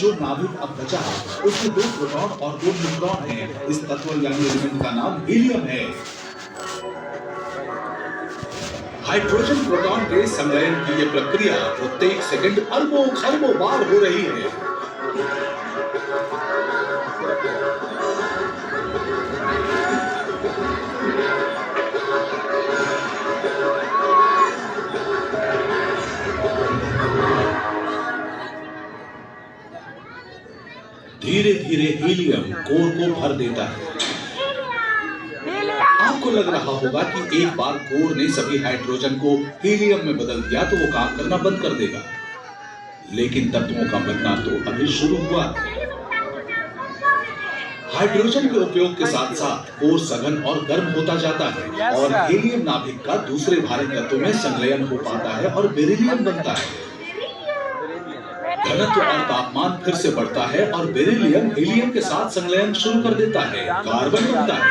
जो नाभिक अब बचा है उसमें 2 प्रोटॉन और 2 न्यूट्रॉन हैं। इस तत्व यानी एलिमेंट का नाम हीलियम है। हाइड्रोजन प्रोटॉन के संलयन की यह प्रक्रिया प्रत्येक सेकंड अरबों खरबों बार हो रही है। धीरे धीरे हीलियम कोर को भर देता है। आपको लग रहा होगा कि एक बार कोर ने सभी हाइड्रोजन को हीलियम में बदल दिया तो वो काम करना बंद कर देगा, लेकिन तत्वों का बनना तो अभी शुरू हुआ। हाइड्रोजन के उपयोग के साथ साथ कोर सघन और गर्म होता जाता है और हीलियम नाभिक का दूसरे भारी तत्वों में संलयन हो पाता है और बेरिलियम बनता है। घनत्व और तापमान फिर से बढ़ता है और बेरिलियम हीलियम के साथ संलयन शुरू कर देता है। कार्बन बनता है।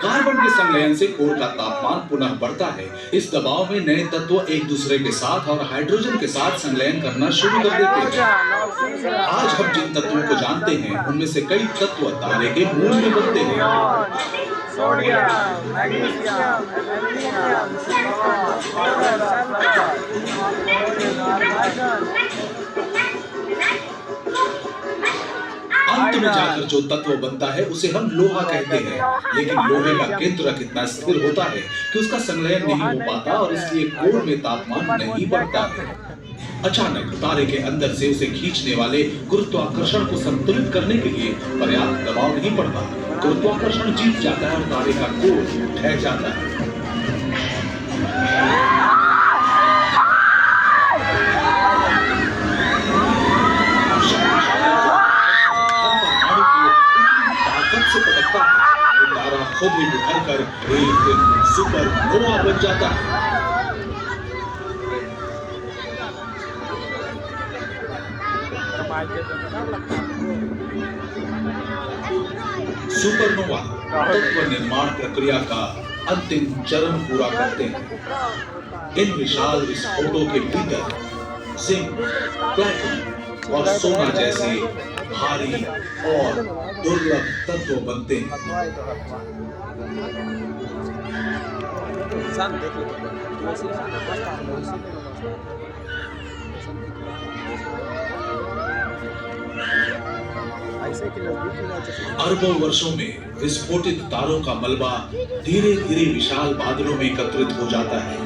कार्बन के संलयन से कोर का तापमान पुनः बढ़ता है। इस दबाव में नए तत्व एक दूसरे के साथ और हाइड्रोजन के साथ संलयन करना शुरू कर देते हैं। आज हम जिन तत्वों को जानते हैं उनमें से कई तत्व तारे के मूल में बनते हैं। सोडियम, मैग्नीशियम, एल्यूमिनियम, अंत में जाकर जो तत्व बनता है उसे हम लोहा कहते हैं, लेकिन लोहे का केंद्रक इतना स्थिर होता है कि उसका संलयन नहीं हो पाता और इसलिए कोर में तापमान नहीं बढ़ता है। अचानक तारे के अंदर से उसे खींचने वाले गुरुत्वाकर्षण को संतुलित करने के लिए पर्याप्त दबाव नहीं पड़ता। गुरुत्वाकर्षण जीत जाता है और तारे का कोर ढह जाता है। खुद ही बिखरकर एक सुपरनोवा बन जाता है। सुपरनोवा तत्व निर्माण प्रक्रिया का अंतिम चरण पूरा करते हैं। इन विशाल विस्फोटों के भीतर जिंक, प्लैटिनम और सोना जैसे भारी और दुर्लभ तत्व बनते हैं। अरबों वर्षों में विस्फोटित तारों का मलबा धीरे धीरे विशाल बादलों में एकत्रित हो जाता है।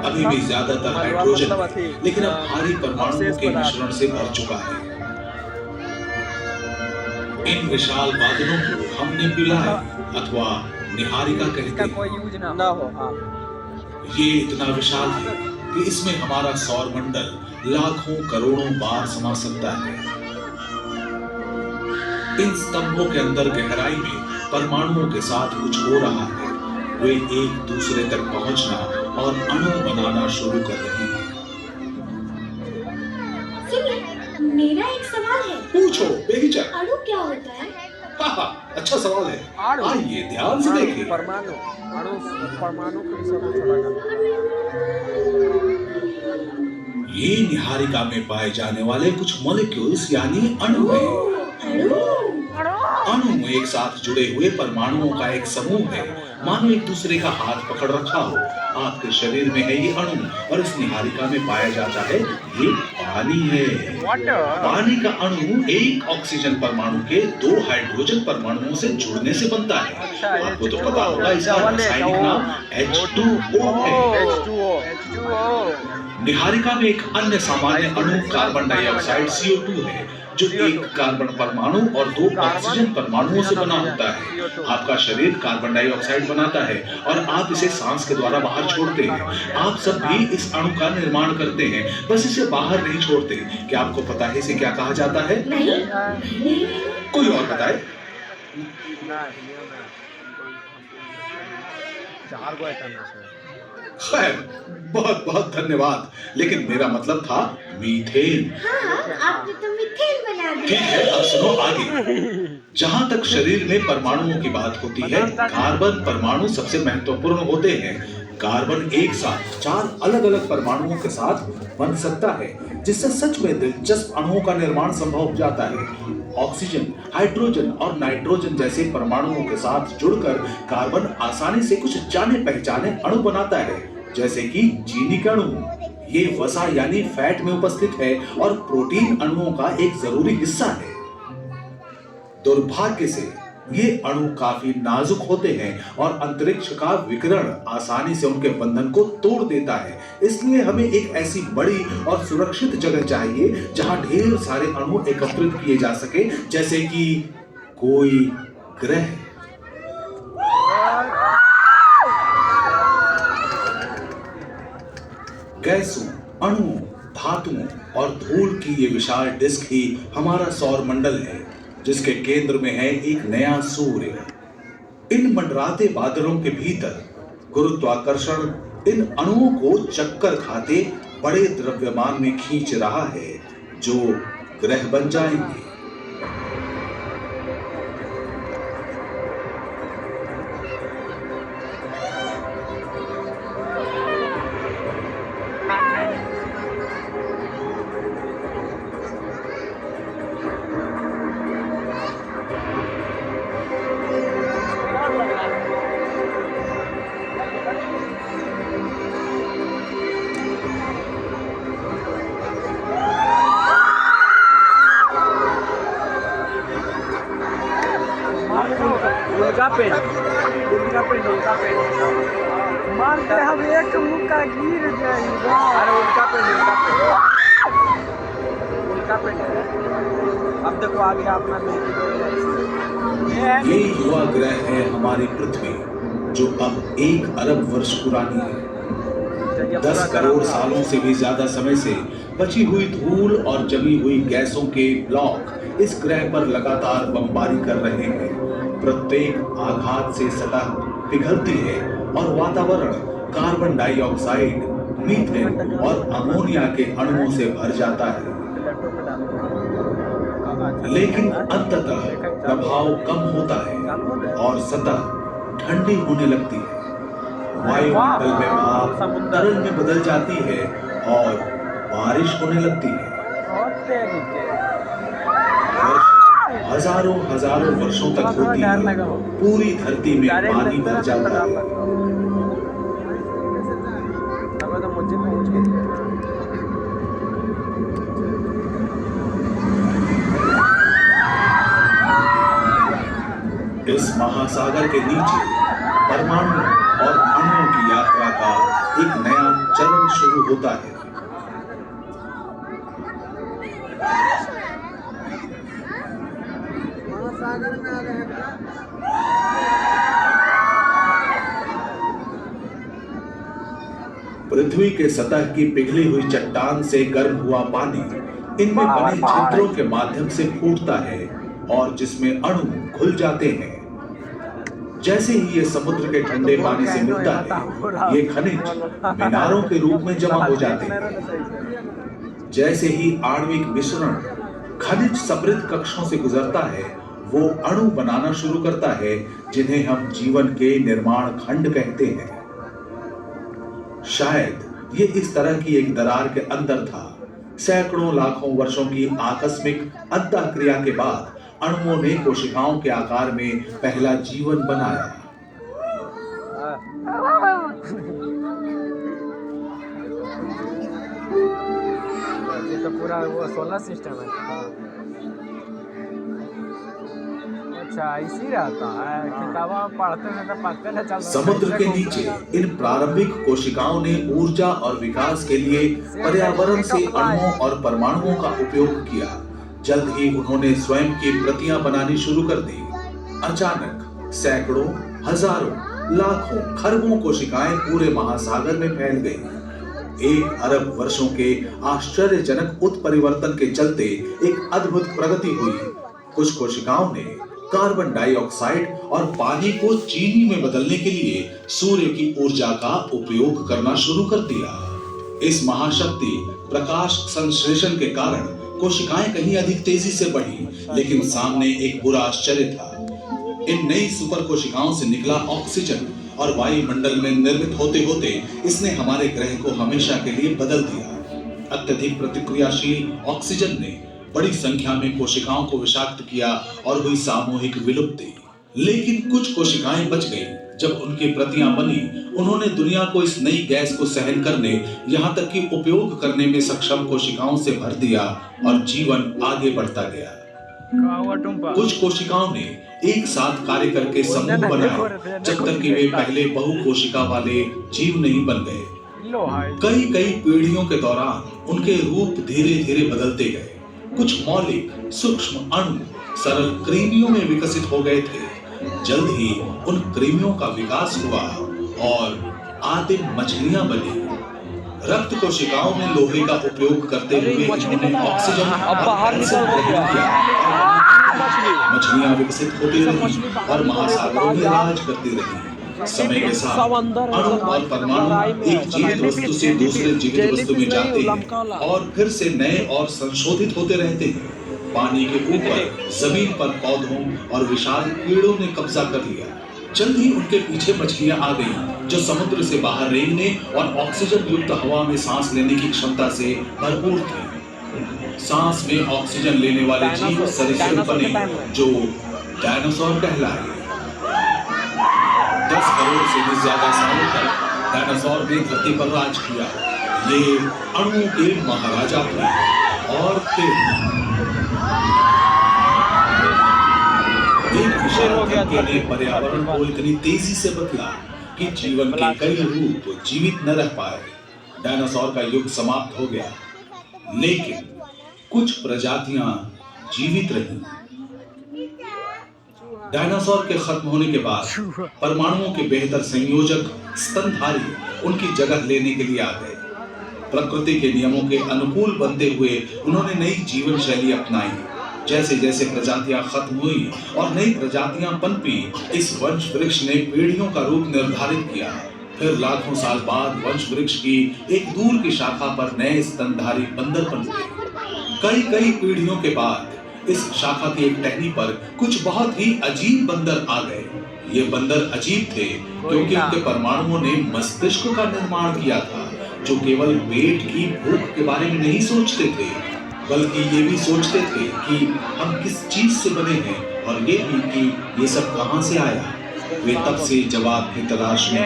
अभी भी ज्यादातर हाइड्रोजन, लेकिन अब भारी परमाणुओं के मिश्रण से भर चुका है। इन विशाल बादलों को हम नेबुला अथवा निहारिका कहते हैं। ये इतना विशाल है कि इसमें हमारा सौर मंडल लाखों करोड़ों बार समा सकता है। इन स्तंभों के अंदर गहराई में परमाणुओं के साथ कुछ हो रहा है। वे एक दूसरे तक पहुंचना और अणु बनाना शुरू कर रहे हैं। मेरा एक सवाल है। पूछो बेहिचक। अणु क्या होता है? अच्छा सवाल है। आइए ध्यान से देखिए। परमाणु, परमाणु ये निहारिका में पाए जाने वाले कुछ मॉलिक्यूल्स यानी अणु हैं। अणु एक साथ जुड़े हुए परमाणुओं का एक समूह है। मानो एक दूसरे का हाथ पकड़ रखा हो। आपके शरीर में है ये अणु और इस निहारिका में पाया जाता है ये पानी है। पानी का अणु एक ऑक्सीजन परमाणु के 2 हाइड्रोजन परमाणुओं से जुड़ने से बनता है। आपको तो पता होगा इसका रासायनिक नाम H2O है। निहारिका में एक अन्य सामान्य अणु कार्बन डाइऑक्साइड CO2 है, जो एक कार्बन परमाणु और 2 ऑक्सीजन परमाणुओं से बना होता है। आपका शरीर कार्बन डाइऑक्साइड बनाता है और आप इसे सांस के द्वारा बाहर छोड़ते हैं। आप सब भी इस अणु का निर्माण करते हैं, बस इसे बाहर नहीं छोड़ते। क्या आपको पता है इसे क्या कहा जाता है? नहीं। कोई और बताए? खैर, बहुत बहुत धन्यवाद, लेकिन मेरा मतलब था मीथेन। हाँ, आपने तो मीथेन बना दिया। ठीक है, अब सुनो आगे। जहाँ तक शरीर में परमाणुओं की बात होती है, कार्बन परमाणु सबसे महत्वपूर्ण होते हैं। कार्बन एक साथ 4 अलग-अलग परमाणुओं के साथ बन सकता है, जिससे सच में दिलचस्प अणुओं का निर्माण संभव हो जाता है। ऑक्सीजन, हाइड्रोजन और नाइट्रोजन जैसे परमाणुओं के साथ जुड़कर कार्बन आसानी से कुछ जाने पहचाने अणु बनाता है, जैसे कि चीनी का अणु। ये वसा यानी फैट में उपस्थित है और प्रोटीन अणुओं का एक जरूरी हिस्सा है। दुर्भाग्य से ये अणु काफी नाजुक होते हैं और अंतरिक्ष का विकिरण आसानी से उनके बंधन को तोड़ देता है। इसलिए हमें एक ऐसी बड़ी और सुरक्षित जगह चाहिए जहां ढेर सारे अणु एकत्रित किए जा सके, जैसे कि कोई ग्रह। गैसों, अणुओं, धातुओं और धूल की ये विशाल डिस्क ही हमारा सौर मंडल है, जिसके केंद्र में है एक नया सूर्य। इन मंडराते बादलों के भीतर गुरुत्वाकर्षण इन अणुओं को चक्कर खाते बड़े द्रव्यमान में खींच रहा है, जो ग्रह बन जाएंगे। उल्का पेड़, उल्का पेड़ मानते हम एक मुक्का गिर जाएगा। अरे उल्का पेड़ अब देखो आगे अपना ये युवा ग्रह है हमारी पृथ्वी, जो अब 1 अरब वर्ष पुरानी है। 10 करोड़ सालों से भी ज्यादा समय से बची हुई धूल और जमी हुई गैसों के ब्लॉक इस ग्रह पर लगातार बमबारी कर रहे हैं। प्रत्येक आघात से सतह पिघलती है और वातावरण कार्बन डाइऑक्साइड, मीथेन और अमोनिया के अणुओं से भर जाता है। लेकिन अंततः प्रभाव कम होता है और सतह ठंडी होने लगती है। वायुमंडल में भाप तरल में बदल जाती है और बारिश होने लगती है। हजारों वर्षों तक होती है। पूरी धरती में पानी भर जाता है। इस महासागर के नीचे परमाणु और अणुओं की यात्रा का एक नया चरण शुरू होता है। महासागर में आ गए हैं। पृथ्वी के सतह की पिघली हुई चट्टान से गर्म हुआ पानी इनमें बने छिद्रों के माध्यम से फूटता है और जिसमें अणु घुल जाते हैं। जैसे ही ये समुद्र के ठंडे पानी से मिलता है, ये खनिज मीनारों के रूप में जमा हो जाते हैं। जैसे ही आणविक मिश्रण खनिज समृद्ध कक्षों से गुजरता है, वो अणु बनाना शुरू करता है, जिन्हें हम जीवन के निर्माण खंड कहते हैं। शायद ये इस तरह की एक दरार के अंदर था। सैकड़ों लाखों वर्षों की आकस्मिक अंतःक्रिया के बाद अणुओं ने कोशिकाओं के आकार में पहला जीवन बनाया। ये तो पूरा वो सोलर सिस्टम है। अच्छा इसी रहता है। किताबा पढ़ते हैं तो पक्का न चलता। समुद्र के नीचे इन प्रारंभिक कोशिकाओं ने ऊर्जा और विकास के लिए पर्यावरण से अणुओं और परमाणुओं का उपयोग किया। जल्द ही उन्होंने स्वयं की प्रतियां बनानी शुरू कर दी। अचानक सैकड़ों, हजारों, लाखों, खरबों कोशिकाएं पूरे महासागर में फैल गईं। 1 अरब वर्षों के आश्चर्यजनक उत्परिवर्तन के चलते एक अद्भुत प्रगति हुई। कुछ कोशिकाओं ने कार्बन डाइऑक्साइड और पानी को चीनी में बदलने के लिए सूर्य की ऊर्जा का उपयोग करना शुरू कर दिया। इस महाशक्ति प्रकाश संश्लेषण के कारण कोशिकाएं कहीं अधिक तेजी से बढ़ी, लेकिन सामने एक बुरा आश्चर्य था। इन नई सुपर कोशिकाओं से निकला ऑक्सीजन और वायुमंडल में निर्मित होते होते इसने हमारे ग्रह को हमेशा के लिए बदल दिया। अत्यधिक प्रतिक्रियाशील ऑक्सीजन ने बड़ी संख्या में कोशिकाओं को विषाक्त किया और हुई सामूहिक विलुप्ति। लेकिन कुछ कोशिकाएं बच गईं। जब उनकी प्रतियां बनी, उन्होंने दुनिया को इस नई गैस को सहन करने, यहाँ तक कि उपयोग करने में सक्षम कोशिकाओं से भर दिया और जीवन आगे बढ़ता गया। कुछ कोशिकाओं ने एक साथ कार्य करके समूह बनाए, जब तक कि वे पहले बहु कोशिका वाले जीव नहीं बन गए। कई कई पीढ़ियों के दौरान उनके रूप धीरे धीरे बदलते गए। कुछ मौलिक सूक्ष्म अणु सरल कृमियों में विकसित हो गए थे। जल्द ही उन कृमियों का विकास हुआ और आदिम मछलियां बनी। रक्त कोशिकाओं में लोहे का उपयोग करते हुए इन्होंने ऑक्सीजन मछलियां विकसित होती रही और महासागरों में राज करती रही। समय के साथ अणु और परमाणु एक जीवित वस्तु से दूसरे जीवित वस्तु में जाते हैं और फिर से नए और संशोधित होते रहते हैं। पानी के ऊपर जमीन पर पौधों और विशाल कीड़ों ने कब्जा कर लिया। जल्द ही उनके पीछे मछलियां आ गईं, जो समुद्र से बाहर रेंगने और ऑक्सीजन युक्त हवा में सांस लेने की क्षमता से भरपूर थी। सांस में ऑक्सीजन लेने वाले जीव सरीसृप बने, जो डायनासोर कहलाए। 10 करोड़ से भी ज्यादा सालों तक डायनासोर ने धरती पर राज किया। ये अणुओं के महाराजा थे। और फिर एक विशाल ने पर्यावरण को इतनी तेजी से बदला कि जीवन के कई रूप जीवित न रह पाए। डायनासोर का युग समाप्त हो गया, लेकिन कुछ प्रजातियां जीवित रहीं। डायनासोर के खत्म होने के बाद परमाणुओं के बेहतर संयोजक स्तनधारी उनकी जगह लेने के लिए आ गए। प्रकृति के नियमों के अनुकूल बनते हुए उन्होंने नई जीवन शैली अपनाई। जैसे जैसे प्रजातियां खत्म हुई और नई प्रजातियां पनपी, इस वंश वृक्ष ने पीढ़ियों का रूप निर्धारित किया। फिर लाखों साल बाद वंश वृक्ष की एक दूर की शाखा पर नए स्तनधारी बंदर पनपे। कई कई पीढ़ियों के बाद इस शाखा की एक टहनी पर कुछ बहुत ही अजीब बंदर आ गए। ये बंदर अजीब थे क्योंकि उनके परमाणुओं ने मस्तिष्क का निर्माण किया था, जो केवल पेट की भूख के बारे में नहीं सोचते थे, बल्कि ये भी सोचते थे कि हम किस चीज से बने हैं और ये भी कि ये सब कहां से आया। वे तब से जवाब की तलाश में।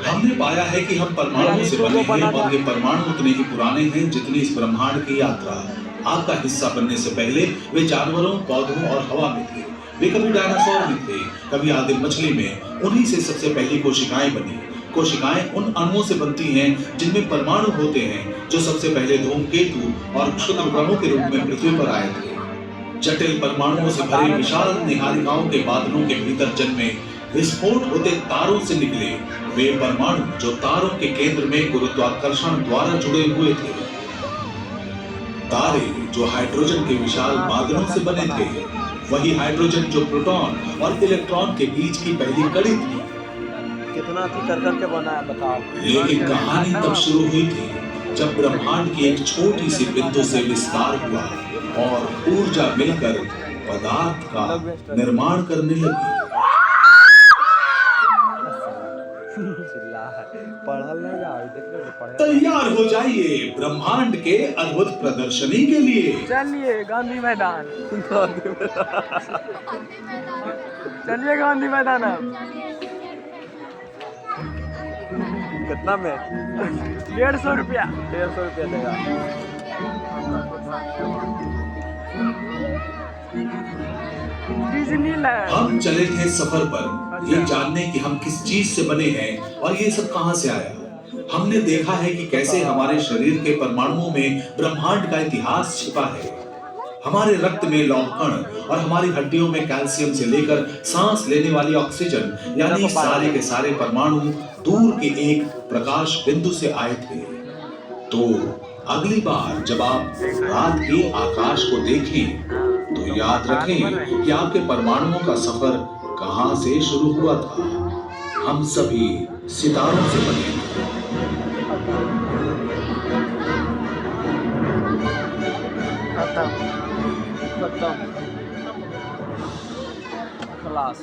हमने पाया है कि हम परमाणु से बने हैं और ये परमाणु उतने ही पुराने हैं जितनी इस ब्रह्मांड की यात्रा। आपका हिस्सा बनने से पहले वे जानवरों, पौधों और हवा में थे। वे कभी डायनासोर में थे, कभी आदिम मछली में। उन्हीं से सबसे पहली कोशिकाएं बनी। कोशिकाएं उन अणुओं से बनती हैं जिनमें परमाणु होते हैं, जो सबसे पहले धूमकेतु और क्षुद्र ग्रहों के रूप में पृथ्वी पर आए थे। जटिल परमाणुओं से भरे विशाल निहारिकाओं के बादलों के भीतर जन्मे, विस्फोट होते तारों से निकले वे परमाणु, जो तारों के केंद्र में गुरुत्वाकर्षण द्वारा जुड़े हुए थे। तारे जो हाइड्रोजन के विशाल बादलों से बने थे, वही हाइड्रोजन जो प्रोटॉन और इलेक्ट्रॉन के बीच की पहली कड़ी थी। कितना थी कर करके बना है बताओ। लेकिन कहानी तब शुरू हुई थी जब ब्रह्मांड की एक छोटी सी बिंदु से विस्तार हुआ और ऊर्जा मिलकर पदार्थ का निर्माण करने लगी। तैयार हो जाइए ब्रह्मांड के अद्भुत प्रदर्शनी के लिए। चलिए गांधी मैदान। चलिए गांधी मैदान। कितना में? 150 रुपया। 150 रुपया देगा। हम चले थे सफर पर, ये जानने कि हम किस चीज से बने हैं और ये सब कहां से आया। हमने देखा है कि कैसे हमारे शरीर के परमाणुओं में ब्रह्मांड का इतिहास छिपा है। हमारे रक्त में लौह कण और हमारी हड्डियों में कैल्शियम से लेकर सांस लेने वाली ऑक्सीजन, यानी सारे के सारे परमाणु दूर के एक प्रकाश बिंदु से आए थे। तो अगली बार जब आप रात के आकाश को देखें, तो याद रखें कि आपके परमाणुओं का सफर कहां से शुरू हुआ था। हम सभी सितारों से बने हैं। खत्म। खलास।